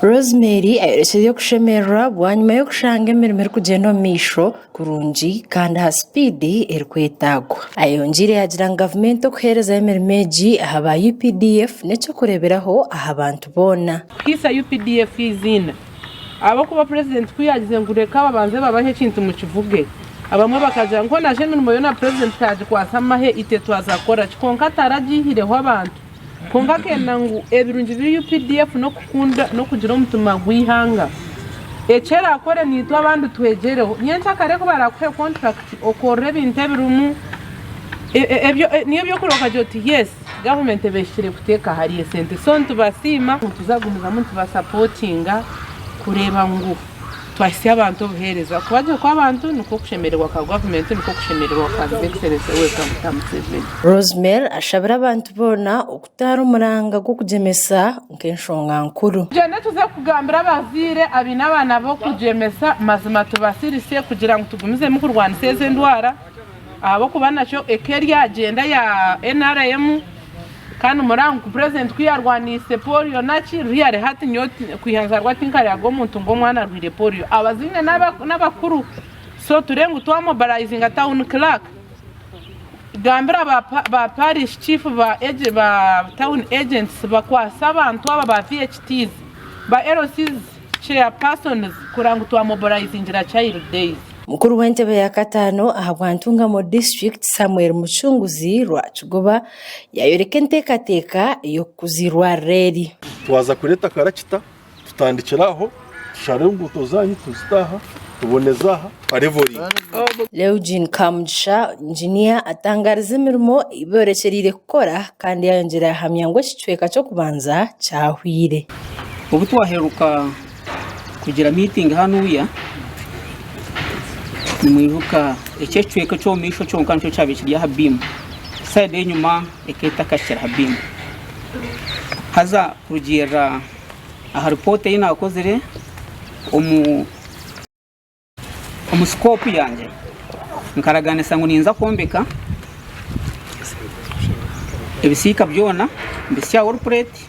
Rosemary ayerekeye kushemerera bwanyuma yo kushanga emirimo iri kugenda omu maisho kurungi kandi ha speedi erikwetagwa. Ayongire yagira ngu gavumenti okuheereza emirimo egi aha ba UPDF n'ekyokureeberaho aha bantu boona. Kisa UPDF izina abakuba president kuyagize ngo reka babanze babahe ekintu mu kivuge abamwe bakagira ngo naje emirimo yo na president kaje kwasamahe ite twazakora kikonka taragihireho abantu konka kenda ngu ebirungi biri UPDF no kukunda no kugira umutima gwihanga echera akore nitu abandi twegereho nyencha kare ko barakuhe contract okore binte birumu niyo byo kuroka joti yes government beshire kuteka hari sente so ntubasima tuzagumiza muntu basupportinga kureba ngo twasi abantu buhereza kubaje kwa abantu nuko kushemererwa ka government nuko kushemererwa ka excellence weka mutamuseveni. Rosemary ashabira abantu bona okutara umuranga gwo kujemesa nkenshonga nkuru. Jene tuze kugambira abazire abinabana bo kujemesa mazima tubasirise kugira ngo tugumize mu kurwanisa eze ndwara abo kubana cyo ekeri agenda ya NRM kandi umurango ku president kwiyarwanise polio nachi riyare hati nyoti kwihanzarwa tinkari ago muntu ngo mwana rwire polio abazine n'abakuru so turengu twa mobilizing town clerk gambira ba parish chief ba town agents bakwasa abantu aba ba VHTs ba LCs chairpersons kurangu twa mobilizing ra child days. Mukuru w'entebe ya katano ahabwantunga mu district Samuel Muchunguzi rwa Kigoba yayoreka enteekateeka y'okuzirwa reri. Twaza kureta karakita tutandikiraho tushare imbuto zanyu tuzitaha tubonezaha arevori. Eugene Kamugisha engineer atangariza emirimo iborekerire kukora kandi yayongera ahamya ngo ekicweka cyo kubanza cyahwire. Ubu twaheruka kugira meeting hano uya nimwiruka ekecweka cyo misho cyo kancho cyabikiriya habimu side yenyuma eketa kashira habimu haza kugira aha report ina akozere scope yanjye nkaraganisa ngo ninza kombeka ebisika byona mbisya workplate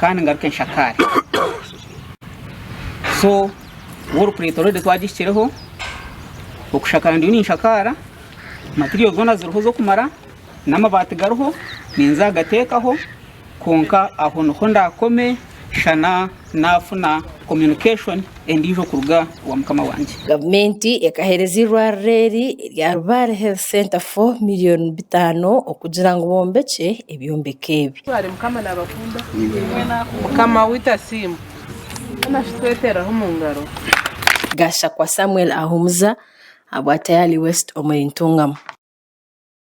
kandi ngaruke nshakare so workplate already twagishireho okushakara ndi ninshakara material zona ziruho zo kumara n'amabati garuho ninza gatekaho konka aho no ndakome shana nafuna communication endijo kuruga wa mukama wanje. Gavumenti ekaherezirwa reri ya Rubare Health Center 4 million 5 okugira ngo bombeke ebyombeke ebi. Tware mukama nabakunda mukama wita simu anashitwetera ho mungaro Gasha kwa Samuel Ahumuza abwa tayali West Omulintungamu.